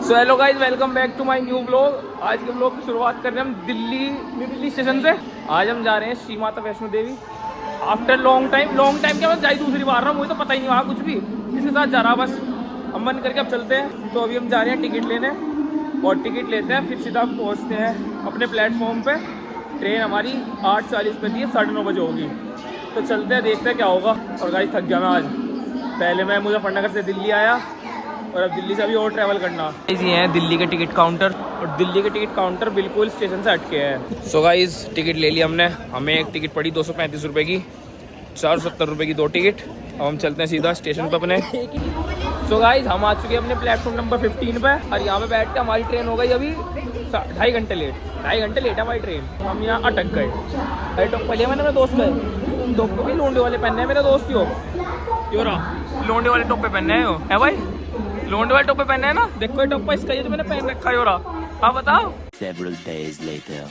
So hello guys, welcome back to my new blog. आज के blog की शुरुआत कर रहे हैं हम दिल्ली स्टेशन से। आज हम जा रहे हैं Shri Mata Vaishno Devi after long time क्या, मैं जाई दूसरी बार रहा हूँ, मुझे तो पता ही नहीं वहाँ कुछ भी, इसके साथ जा रहा बस। हम मन करके अब चलते हैं। तो अभी हम जा रहे हैं टिकट लेने और टिकट लेते हैं, फिर सीधा पहुँचते हैं अपने प्लेटफॉर्म पर। ट्रेन हमारी 8:40 पे थी, 9:30 बजे होगी। तो चलते हैं, देखते हैं क्या होगा। और गाइस थक गया मैं आज। पहले मैं मुजफ्फरनगर से दिल्ली आया और अब दिल्ली से अभी और ट्रैवल करना। ये हैं दिल्ली के टिकट काउंटर, और दिल्ली के टिकट काउंटर बिल्कुल स्टेशन से हटके है। सो गाइस टिकट ले लिया हमने। हमें एक टिकट पड़ी 235 रुपये की, 470 रुपये की 2 टिकट। अब हम चलते हैं सीधा स्टेशन पर अपने। सो गाइस हम आ चुके हैं अपने प्लेटफॉर्म नंबर 15 पे, और यहाँ पे बैठ के हमारी ट्रेन हो गई अभी 2.5 घंटे लेट। 2.5 घंटे लेट है हमारी ट्रेन। हम यहाँ अटक गए। अरे टॉप पहले मैंने मेरे दोस्त गए, टॉप भी लोंडे वाले पहनने हैं मेरे दोस्त की। क्यों रहा लोंडे वाले टॉप पे पहनने हैं भाई, लोंडे वाले टॉप पे पहनना है ना। देखो ये टॉप इसका, ये जो मैंने पहन रखा है। हाँ बताओ। Several days later.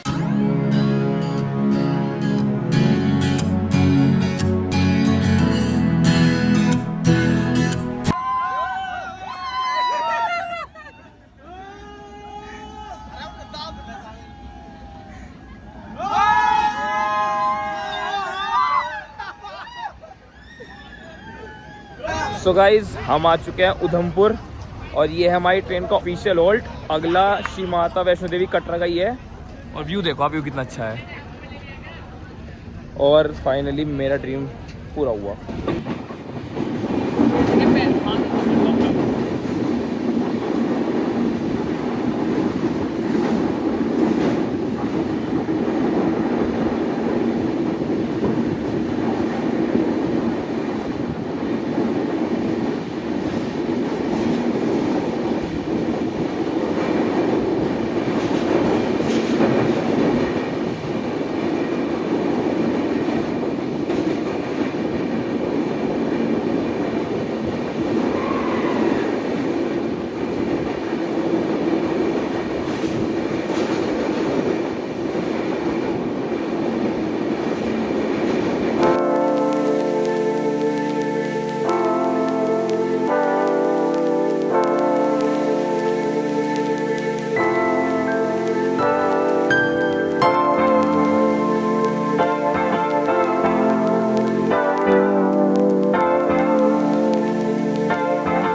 So guys हम आ चुके हैं उधमपुर, और ये है हमारी ट्रेन का ऑफिशियल हॉल्ट। अगला श्री माता वैष्णो देवी कटरा का ही है। और व्यू देखो आप, व्यू कितना अच्छा है। और फाइनली मेरा ड्रीम पूरा हुआ।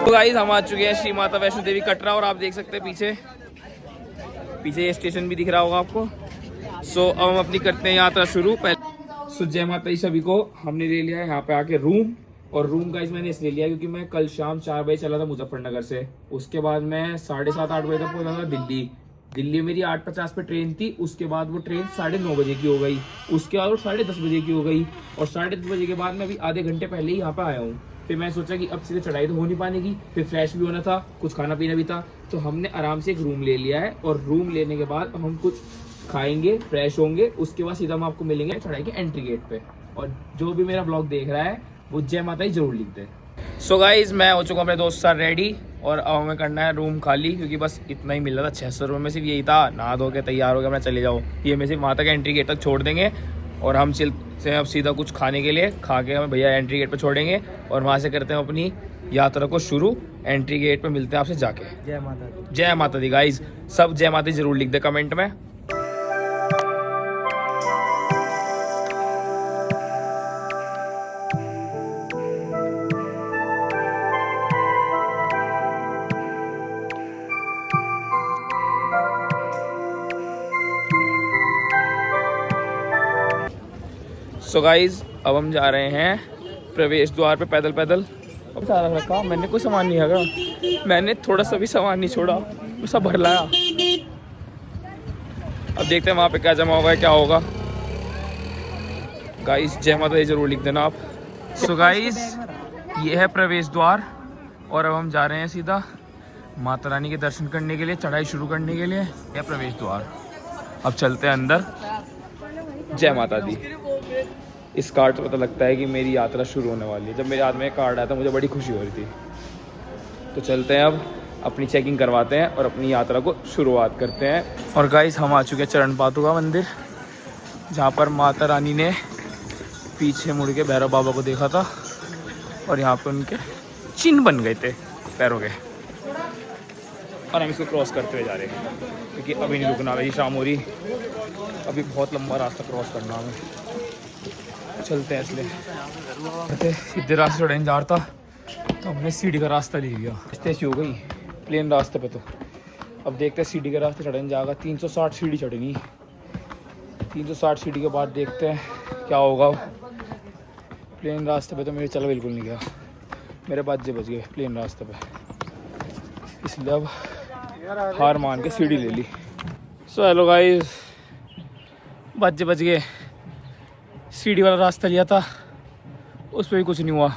तो गाइस हम आ चुके हैं श्री माता वैष्णो देवी कटरा, और आप देख सकते हैं पीछे ये स्टेशन भी दिख रहा होगा आपको। सो अब हम अपनी करते हैं यात्रा शुरू। पहले सो जय माता दी सभी को। हमने ले लिया है यहाँ पे आके रूम, और रूम गाइस मैंने इसलिए लिया क्योंकि मैं कल शाम 4 बजे चला था मुजफ्फरनगर से। उसके बाद मैं 7:30-8 बजे तक पहुंचा था दिल्ली मेरी 8:50 पे ट्रेन थी। उसके बाद वो ट्रेन 9:30 बजे की हो गई। उसके बाद वो 10:30 बजे की हो गई, और 10:30 बजे के बाद मैं अभी आधे घंटे पहले ही यहाँ पे आया हूँ। फिर मैं सोचा कि अब सीधे चढ़ाई तो हो नहीं पाने की, फिर फ्रेश भी होना था, कुछ खाना पीना भी था। तो हमने आराम से एक रूम ले लिया है, और रूम लेने के बाद हम कुछ खाएंगे, फ्रेश होंगे। उसके बाद सीधा हम आपको मिलेंगे चढ़ाई के एंट्री गेट पे। और जो भी मेरा ब्लॉग देख रहा है वो जय माता ही जरूर लिख दे। सो गाइज मैं हो चुका अपने दोस्त साथ रेडी, और अब हमें करना है रूम खाली, क्योंकि बस इतना ही मिल रहा था। 600 रुपये में सिर्फ यही था। नहा धो के तैयार हो गया मैं, चले जाओ। ये में सिर्फ माता के एंट्री गेट तक छोड़ देंगे, और हम चलते हैं अब सीधा कुछ खाने के लिए। खा के हमें भैया एंट्री गेट पे छोड़ेंगे, और वहाँ से करते हैं अपनी यात्रा को शुरू। एंट्री गेट पे मिलते हैं आपसे जाके। जय माता दी। जय माता दी गाइज, सब जय माता दी जरूर लिख दे कमेंट में। सो गाइज अब हम जा रहे हैं प्रवेश द्वार पे पैदल। अब सारा रखा मैंने, कोई सामान नहीं रखा मैंने, थोड़ा सा भी सामान नहीं छोड़ा, सब भर लाया। अब देखते हैं वहाँ पे क्या जमा होगा, क्या होगा। गाइज जय माता दी जरूर लिख देना आप। सो गाइज ये है प्रवेश द्वार, और अब हम जा रहे हैं सीधा माता रानी के दर्शन करने के लिए, चढ़ाई शुरू करने के लिए। यह प्रवेश द्वार। अब चलते हैं अंदर। जय माता दी। इस कार्ड से पता लगता है कि मेरी यात्रा शुरू होने वाली है। जब मेरे हाथ में कार्ड आया था मुझे बड़ी खुशी हो रही थी। तो चलते हैं अब अपनी चेकिंग करवाते हैं और अपनी यात्रा को शुरुआत करते हैं। और गाइस हम आ चुके हैं चरण पादुका मंदिर, जहाँ पर माता रानी ने पीछे मुड़ के भैरव बाबा को देखा था और यहाँ पे उनके चिन्ह बन गए थे पैरों के। और हम इसको क्रॉस करते हुए जा रहे हैं क्योंकि अभी नहीं रुकना, अभी शाम हो रही, अभी बहुत लंबा रास्ता क्रॉस करना हमें। चलते हैं इसलिए सीधे रास्ते चढ़ने जा रहा था तो हमने सीढ़ी का रास्ता ले लिया। ऐसी हो गई प्लेन रास्ते पे तो अब देखते हैं सीढ़ी के रास्ते चढ़ने जाएगा। 360 सीढ़ी चढ़नी, 360 सीढ़ी के बाद देखते हैं क्या होगा। प्लेन रास्ते पे तो मेरे चला बिल्कुल नहीं गया, मेरे बाजे बच गए प्लेन रास्ते पे, इसलिए अब हार मान के सीढ़ी ले ली। सो हेलो गाइस, बाजे बच गए। सीढ़ी वाला रास्ता लिया था उस पर भी कुछ नहीं हुआ,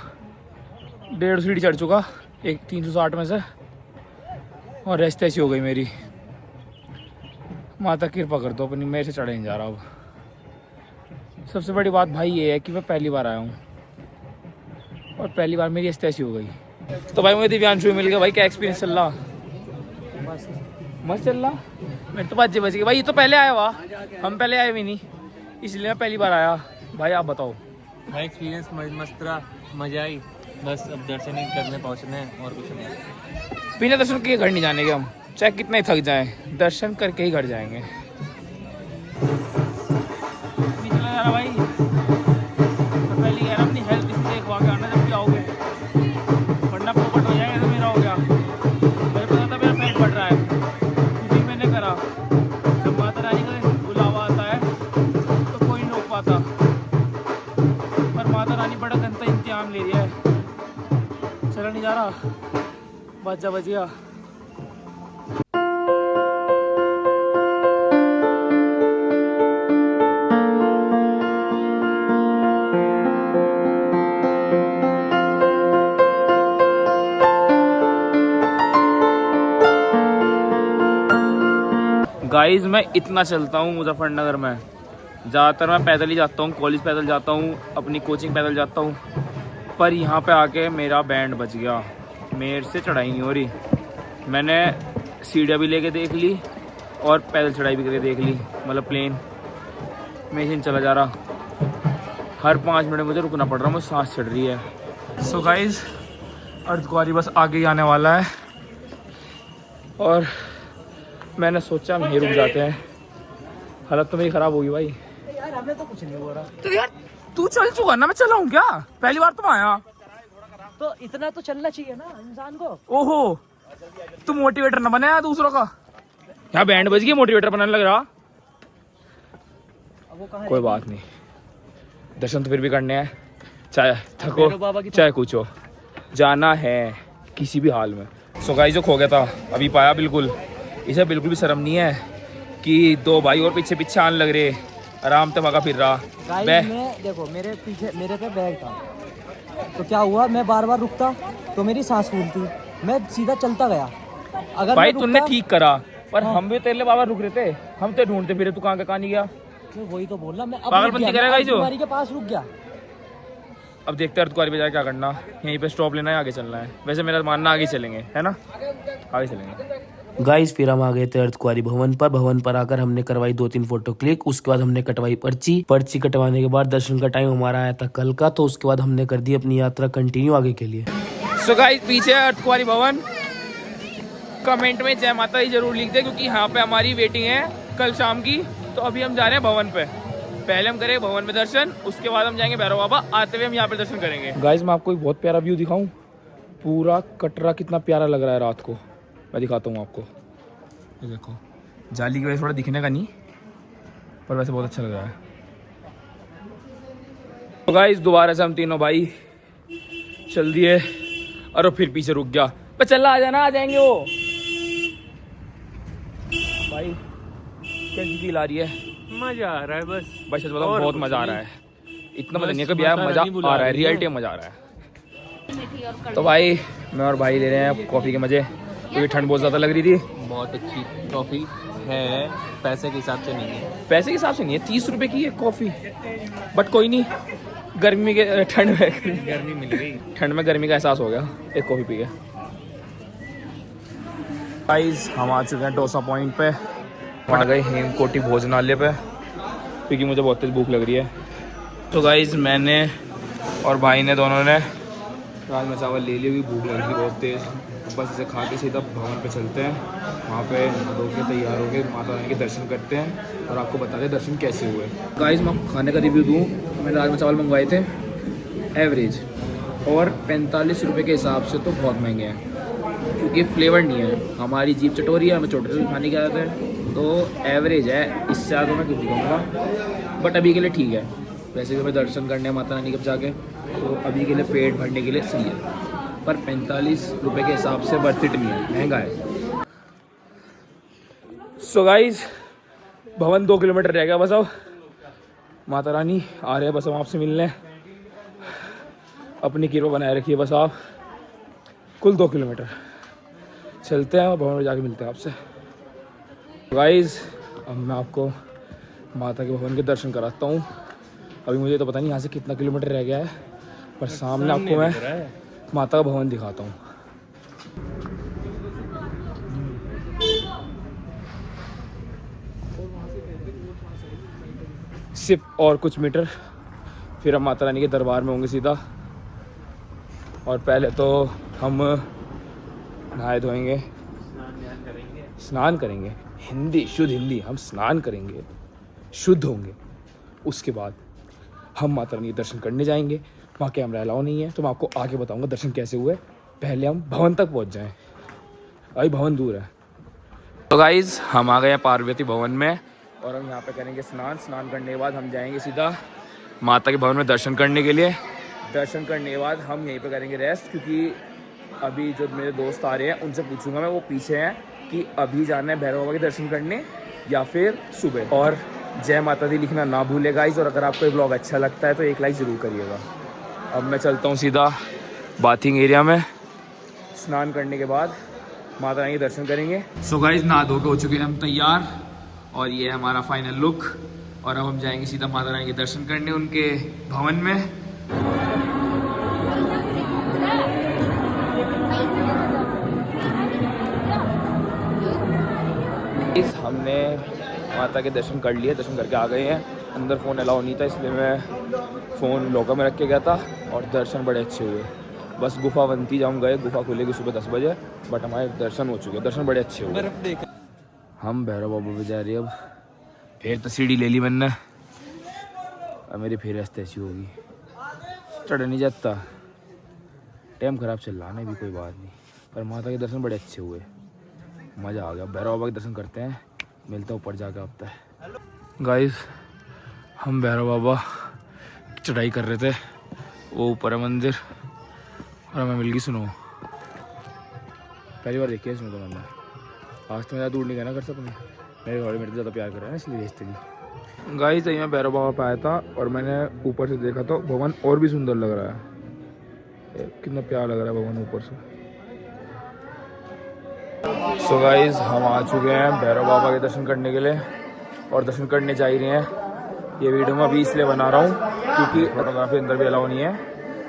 1.5 सीढ़ी चढ़ चुका एक 360 में से, और रेस्ट ऐसी हो गई मेरी। माता कृपा कर दो अपनी, मेरे से चढ़े नहीं जा रहा। अब सबसे बड़ी बात भाई ये है कि मैं पहली बार आया हूँ और पहली बार मेरी ऐसी ऐसी हो गई। तो भाई मुझे दिव्यांशु मिल गया। भाई क्या एक्सपीरियंस चल रहा? मस्त चल रहा। मेरे तो बाजे बच गए भाई, ये तो पहले आया हुआ, हम पहले आए भी नहीं, इसलिए मैं पहली बार आया। भाई आप बताओ। भाई एक्सपीरियंस मस्त रहा, मज़ा आई। बस अब दर्शन ही करने पहुँचने हैं और कुछ नहीं। बिना दर्शन किए घर नहीं जाने के हम, चाहे कितने ही थक जाएं, दर्शन करके ही घर जाएंगे। चला जा रहा भाई, तो पहले कह रहा अपनी हेल्थ देखवा के आना जब भी आओगे, वरना पोपट हो जाएगा। तो मेरा हो गया, मुझे पता था मेरा फैट बढ़ रहा है, इसलिए मैंने करा। जब माता रानी का बुलावा आता है तो कोई नहीं रोक पाता, पर माता रानी बड़ा गंदा इंतजाम ले रही है। चला नहीं जा रहा, बच गया। गाइस मैं इतना चलता हूँ मुजफ्फरनगर में, ज़्यादातर मैं पैदल ही जाता हूँ, कॉलेज पैदल जाता हूँ, अपनी कोचिंग पैदल जाता हूँ, पर यहाँ पे आके मेरा बैंड बच गया, मेरे से चढ़ाई नहीं हो रही। मैंने सीढ़ियाँ भी लेके देख ली और पैदल चढ़ाई भी करके देख ली, मतलब प्लेन में चला जा रहा। हर 5 मिनट मुझे रुकना पड़ रहा, मुझे सांस चढ़ रही है। सो गाइस अर्धकुंवारी बस आगे ही आने वाला है और मैंने सोचा हम यहीं रुक जाते हैं। हालत तो मेरी ख़राब होगी भाई। यार हमें तो कुछ नहीं हो रहा। तो यार तू चल चुका ना, मैं चला हूँ क्या? पहली बार तुम आया तो इतना तो चलना चाहिए ना इंसान को। ओहो, तू मोटिवेटर ना बने दूसरों का। यहाँ बैंड बज गई, मोटिवेटर बनाने लग रहा। कोई बात नहीं, दर्शन तो फिर भी करने हैं, चाहे थको चाहे कुछ हो, जाना है किसी भी हाल में। सो गाइस जो खो गया था अभी पाया बिल्कुल। इसे बिल्कुल भी शर्म नहीं है कि 2 भाई और पीछे पीछे आने लग रहे, आराम से भागा फिर रहा। मैं देखो मेरे पीछे मेरे पे बैग था तो क्या हुआ, मैं बार बार रुकता तो मेरी सांस फूलती, मैं सीधा चलता गया। अगर भाई तुमने ठीक करा, पर हम भी तेरे लिए बाबा रुक रहे थे, हम तो ढूंढते फिरे, तू कहाँ का कहाँ नहीं गया। मैं वही तो बोल रहा, मैं पागलपंती करेगा जो तुम्हारी के पास रुक गया। अब देखते हैं अर्धकुंवारी पे जाके क्या करना, यहीं पे स्टॉप लेना है, आगे चलना है। वैसे मेरा मानना आगे चलेंगे, है ना, आगे चलेंगे। गाइस फिर हम आ गए थे अर्धकुंवारी भवन पर। भवन पर आकर हमने करवाई 2-3 फोटो क्लिक, उसके बाद हमने कटवाई पर्ची कटवाने के बाद दर्शन का टाइम हमारा आया था कल का, तो उसके बाद हमने कर दी अपनी यात्रा कंटिन्यू आगे के लिए। सो गाइस पीछे अर्धकुंवारी भवन, कमेंट में जय माता दी जरूर लिख दे क्योंकि यहाँ पे हमारी वेटिंग है कल शाम की। तो अभी हम जा रहे हैं भवन पे, पहले हम करेंगे भवन में दर्शन, उसके बाद हम जाएंगे भैरव बाबा, आते हुए हम यहाँ पे दर्शन करेंगे। गाइस मैं आपको एक बहुत प्यारा व्यू दिखाऊं, पूरा कटरा कितना प्यारा लग रहा है रात को, मैं दिखाता हूँ आपको। ये देखो, जाली की वजह से थोड़ा दिखने का नहीं, पर वैसे बहुत अच्छा लग रहा है। तो गाइस दोबारा से हम तीनों भाई चल दिए और फिर पीछे रुक गया। पर चल आ जाना, आ जाएंगे वो। भाई कैसी फील आ रही है? मजा आ रहा है बस। भाई सच बताऊं बहुत मजा आ रहा है, इतना मजा नहीं है कभी आया, मजा आ रहा है, रियलिटी में मजा आ रहा है। तो भाई मैं और भाई ले रहे हैं कॉफ़ी के मजे, क्योंकि ठंड बहुत ज़्यादा लग रही थी। बहुत अच्छी कॉफ़ी है, पैसे के हिसाब से नहीं है। पैसे के हिसाब से नहीं है, 30 रुपए की है कॉफ़ी, बट कोई नहीं, गर्मी के ठंड में गर्मी मिल गई, ठंड में गर्मी का एहसास हो गया एक कॉफ़ी पी के। गाइस हम आ चुके हैं डोसा पॉइंट पे, वहाँ गए हेमकोटी भोजनालय पे क्योंकि मुझे बहुत तेज भूख लग रही है। तो गाइस मैंने और भाई ने दोनों ने राजमा चावल ले लिए, भूख लग रही थी बहुत तेज़। बस इसे खा के सीधा भवन पे चलते हैं, वहाँ पे धो के तैयार हो के माता रानी के दर्शन करते हैं और आपको बताते हैं दर्शन कैसे हुए। गाइस मैं आपको खाने का रिव्यू दूँ, मैंने राजमा चावल मंगवाए थे एवरेज, और 45 रुपये के हिसाब से तो बहुत महंगे हैं क्योंकि फ्लेवर नहीं है। हमारी जीभ चटोरी है, हमें चटोरी खाने की आदत है, तो एवरेज है, इससे ज़्यादा मैं कुछ नहीं कहूँगा, बट अभी के लिए ठीक है। वैसे भी हमें दर्शन करने हैं माता रानी के जाके, तो अभी के लिए पेट भरने के लिए सही है, पर 45 रुपये के हिसाब से वर्थ इट नहीं है, महंगा है। सो गाइस भवन 2 किलोमीटर रह गया बस, अब माता रानी आ रहे हैं बस हम आपसे मिलने। अपनी कृपा बनाए रखिए बस आप। कुल 2 किलोमीटर चलते हैं और भवन में जाके मिलते हैं आपसे। गाइस अब मैं आपको माता के भवन के दर्शन कराता हूँ। अभी मुझे तो पता नहीं यहाँ से कितना किलोमीटर रह गया है, पर सामने आपको मैं माता का भवन दिखाता हूँ। सिर्फ और कुछ मीटर फिर हम माता रानी के दरबार में होंगे सीधा। और पहले तो हम नहाए धोएंगे, स्नान करेंगे, हिंदी शुद्ध हिंदी, हम स्नान करेंगे, शुद्ध होंगे। उसके बाद हम माता रानी के दर्शन करने जाएंगे। वहाँ कैमरा अलाउ नहीं है, तो मैं आपको आगे बताऊंगा दर्शन कैसे हुए। पहले हम भवन तक पहुँच जाएं, अभी भवन दूर है। तो गाइज़ हम आ गए हैं पार्वती भवन में और हम यहाँ पे करेंगे स्नान। स्नान करने के बाद हम जाएंगे सीधा माता के भवन में दर्शन करने के लिए। दर्शन करने के बाद हम यहीं पे करेंगे रेस्ट, क्योंकि अभी जो मेरे दोस्त आ रहे हैं उनसे पूछूंगा मैं, वो पीछे हैं कि अभी जाना है भैरव बाबा के दर्शन करने या फिर सुबह। और जय माता दी लिखना ना भूले गाइस, और अगर आपको ये ब्लॉग अच्छा लगता है तो एक लाइक ज़रूर करिएगा। अब मैं चलता हूँ सीधा बाथिंग एरिया में। स्नान करने के बाद माता रानी के दर्शन करेंगे। सो गाइस नहा धो के हो चुके हैं हम तैयार, और ये है हमारा फाइनल लुक। और अब हम जाएंगे सीधा माता रानी के दर्शन करने उनके भवन में। हमने माता के दर्शन कर लिए, दर्शन करके आ गए हैं। अंदर फ़ोन अलाउ नहीं था, इसलिए मैं फ़ोन लॉकर में रख के गया था, और दर्शन बड़े अच्छे हुए। बस गुफा बनती जब हम गए, गुफा खुलेगी सुबह 10 बजे, बट हमारे दर्शन हो चुके, दर्शन बड़े अच्छे हुए। हम भैरव बाबा पे जा रहे हैं अब। फिर तो सीढ़ी ले ली मैंने, अब मेरी फिर रास्ते ऐसी होगी, चढ़ नहीं जाता। टाइम ख़राब चल रहा है, भी कोई बात नहीं, पर माता के दर्शन बड़े अच्छे हुए, मज़ा आ गया। भैरव बाबा के दर्शन करते हैं, मिलता ऊपर जाकर आता है। गाइस हम भैरव बाबा चढ़ाई कर रहे थे, वो ऊपर है मंदिर, और हमें मिल गई सुनो। पहली बार देखी है सुनो तो मैंने, आज तो मेरा दूर नहीं गया ना कर सकते, मेरे घर मेरे ज़्यादा प्यार कर रहे हैं इसलिए भेजते नहीं। गाइस मैं भैरव बाबा पे आया था और मैंने ऊपर से देखा तो भवन और भी सुंदर लग रहा है, कितना प्यार लग रहा है भवन ऊपर से। सो गाइस हम आ चुके हैं भैरव बाबा के दर्शन करने के लिए, और दर्शन करने जा ही रहे हैं। ये वीडियो मैं अभी इसलिए बना रहा हूँ क्योंकि फोटोग्राफी अंदर भी अलाउ नहीं है,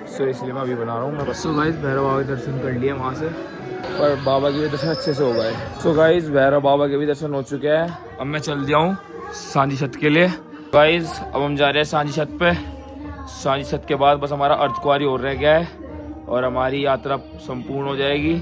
सो इसलिए मैं अभी बना रहा हूँ। सो गाइस भैरव बाबा के दर्शन कर लिए वहाँ से, पर बाबा के भी दर्शन अच्छे से हो गए। सो गाइस भैरव बाबा के भी दर्शन हो चुके हैं। अब मैं चल दिया हूँ सांझी छत के लिए। गाइस अब हम जा रहे हैं सांझी छत पे। सांझी छत के बाद बस हमारा अर्धकुंवारी और रह गया है और हमारी यात्रा संपूर्ण हो जाएगी।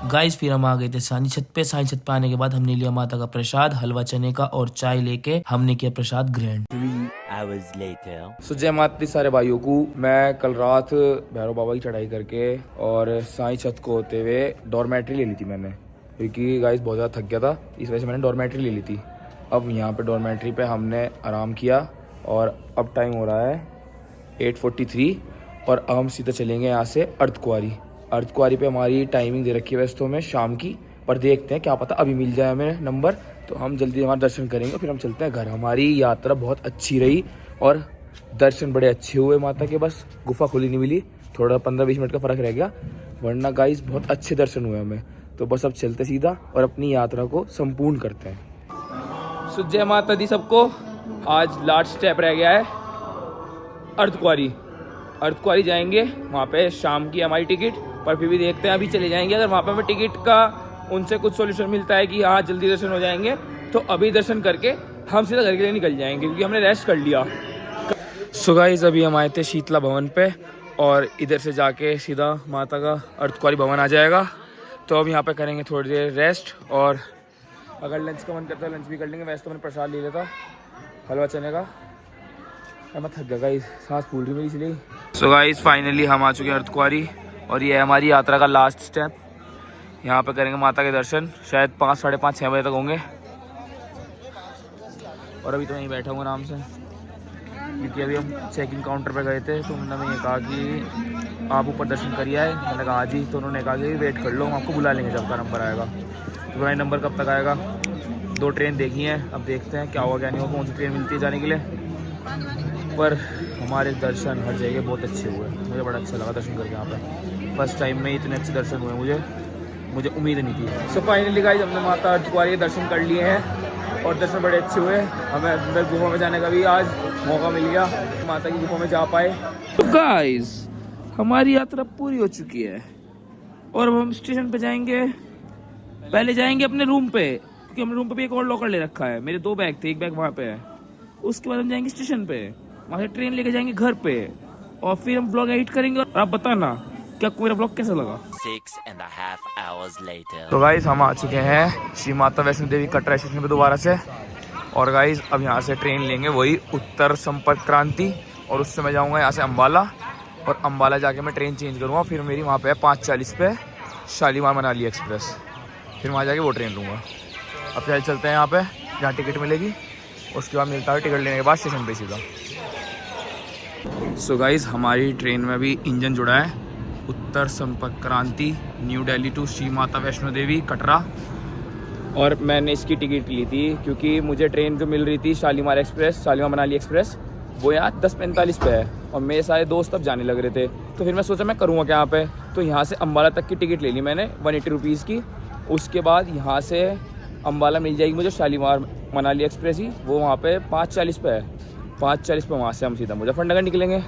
गाइस फिर हम आ गए थे सांझी छत पे। सांझी छत पे आने के बाद हमने लिया माता का प्रसाद, हलवा चने का और चाय लेके हमने किया प्रसाद ग्रहण। 3 hours later. सो जय माता दी सारे भाइयों को। मैं कल रात भैरव बाबा की चढ़ाई करके और सांझी छत को होते हुए डॉर्मेट्री ले ली थी मैंने, क्योंकि गाइस बहुत ज़्यादा थक गया था, इस वजह से मैंने डॉर्मेट्री ले ली थी। अब यहाँ पे डॉर्मेट्री पे हमने आराम किया और अब टाइम हो रहा है 8:43 और अब हम सीधा चलेंगे यहाँ से अर्धकुंवारी। अर्धकुंवारी पे हमारी टाइमिंग दे रखी है वैसे तो हमें शाम की, पर देखते हैं क्या पता अभी मिल जाए हमें नंबर, तो हम जल्दी हमारा दर्शन करेंगे फिर हम चलते हैं घर। हमारी यात्रा बहुत अच्छी रही और दर्शन बड़े अच्छे हुए माता के, बस गुफा खुली नहीं मिली, थोड़ा 15-20 मिनट का फ़र्क रह गया, वरना गाइस बहुत अच्छे दर्शन हुए हमें। तो बस अब चलते सीधा और अपनी यात्रा को संपूर्ण करते हैं। सो जय माता दी सबको। आज लास्ट स्टेप रह गया है अर्धकुंवारी। अर्धकुंवारी जाएंगे, वहाँ पे शाम की हमारी टिकट, पर फिर भी देखते हैं अभी चले जाएंगे। अगर वहाँ पे हमें टिकट का उनसे कुछ सॉल्यूशन मिलता है कि हाँ जल्दी दर्शन हो जाएंगे, तो अभी दर्शन करके हम सीधा घर के लिए निकल जाएंगे, क्योंकि हमने रेस्ट कर लिया। सो गाइस अभी हम आए थे शीतला भवन पे और इधर से जाके सीधा माता का अर्धकुंवारी भवन आ जाएगा। तो अब यहाँ पे करेंगे थोड़ी देर रेस्ट, और अगर लंच का मन करता है लंच भी कर लेंगे। वैसे तो मैंने प्रसाद ले लिया था हलवा चने का। अब मैं थक गया गाइस, सांस फूल रही मेरी इसलिए। सो गाइस फाइनली हम आ चुके हैं अर्धकुंवारी, और ये है हमारी यात्रा का लास्ट स्टेप। यहाँ पे करेंगे माता के दर्शन, शायद 5, साढ़े 5, 6 बजे तक होंगे। और अभी तो यहीं बैठा हूँ आराम से, क्योंकि अभी हम चेक इन काउंटर पे गए थे, तो उन्होंने ये कहा कि आप ऊपर दर्शन करिए आए। मैंने कहा हाँ जी, तो उन्होंने कहा कि वेट कर लो, हम आपको बुला लेंगे जब का नंबर आएगा। तो भाई नंबर कब तक आएगा? 2 ट्रेन देखी हैं, अब देखते हैं क्या हुआ क्या नहीं हुआ, कौन सी ट्रेन मिलती है जाने के लिए। पर हमारे दर्शन हर जगह बहुत अच्छे हुए, मुझे बड़ा अच्छा लगा दर्शन करके। यहाँ पे फर्स्ट टाइम में इतने अच्छे दर्शन हुए मुझे उम्मीद नहीं थी। सो फाइनली गाइस हमने माता अर्धकुंवारी के दर्शन कर लिए हैं, और दर्शन बड़े अच्छे हुए। हमें अंदर गुफा में जाने का भी आज मौका मिल गया, माता की गुफा में जा पाए। तो गाइस हमारी यात्रा पूरी हो चुकी है, और अब हम स्टेशन पे जाएंगे। पहले जाएंगे अपने रूम पे, क्योंकि हमने रूम पे भी एक और लॉकर ले रखा है। मेरे 2 बैग थे, एक बैग वहाँ पे है। उसके बाद हम जाएंगे स्टेशन पे, वहाँ से ट्रेन लेके जाएंगे घर पे, और फिर हम ब्लॉग एडिट करेंगे। और आप बताना क्या मेरा ब्लॉग कैसा लगा। 6.5 hours later. तो गाइस हम आ चुके हैं श्री माता वैष्णो देवी कटरा स्टेशन पे दोबारा से। और गाइस अब यहाँ से ट्रेन लेंगे वही उत्तर संपर्क क्रांति, और उससे मैं जाऊँगा यहाँ से अम्बाला, और अम्बाला जाके मैं ट्रेन चेंज करूँगा। फिर मेरी वहाँ पे है 5:40 पे शालीमार मनाली एक्सप्रेस, फिर वहाँ जाके वो ट्रेन लूँगा। अब चल चलते हैं यहाँ पे जहाँ टिकट मिलेगी, उसके बाद मिलता है टिकट लेने के बाद स्टेशन पे सीधा। सो गाइस हमारी ट्रेन में अभी इंजन जुड़ा है, उत्तर संपर्क क्रांति न्यू दिल्ली टू श्री माता वैष्णो देवी कटरा। और मैंने इसकी टिकट ली थी क्योंकि मुझे ट्रेन जो मिल रही थी शालीमार एक्सप्रेस, शालीमार मनाली एक्सप्रेस, वो यहाँ 10:45 पे है, और मेरे सारे दोस्त अब जाने लग रहे थे। तो फिर मैं सोचा मैं करूँगा क्या यहाँ पे, तो यहाँ से अम्बाला तक की टिकट ले ली मैंने 180 रुपीज़ की। उसके बाद यहाँ से अम्बाला मिल जाएगी मुझे शालीमार मनाली एक्सप्रेस ही, वो वहाँ पे 5:40 पे है। 5:40 पे वहाँ से हम सीधा मुजफ्फरनगर निकलेंगे।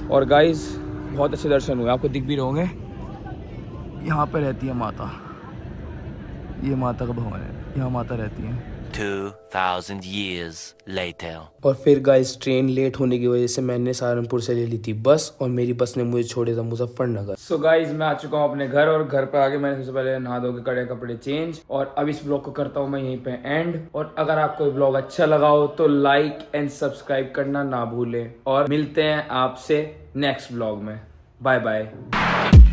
और गाइस बहुत अच्छे दर्शन हुए, आपको दिख भी रहोगे। यहाँ पे रहती है माता, ये माता का भवन है, यहाँ माता रहती है। 2000 years later. और फिर गाइस ट्रेन लेट होने की वजह से मैंने सहारनपुर से ले ली थी बस, और मेरी बस ने मुझे छोड़े था मुजफ्फरनगर। सो गाइस मैं आ चुका हूँ अपने घर, और घर पे आके मैंने सबसे पहले नहा धो के कपड़े चेंज, और अब इस ब्लॉग को करता हूँ मैं यहीं पे एंड। और अगर आपको ब्लॉग अच्छा लगा हो तो लाइक एंड सब्सक्राइब करना ना भूलें, और मिलते हैं आपसे नेक्स्ट ब्लॉग में। Bye bye.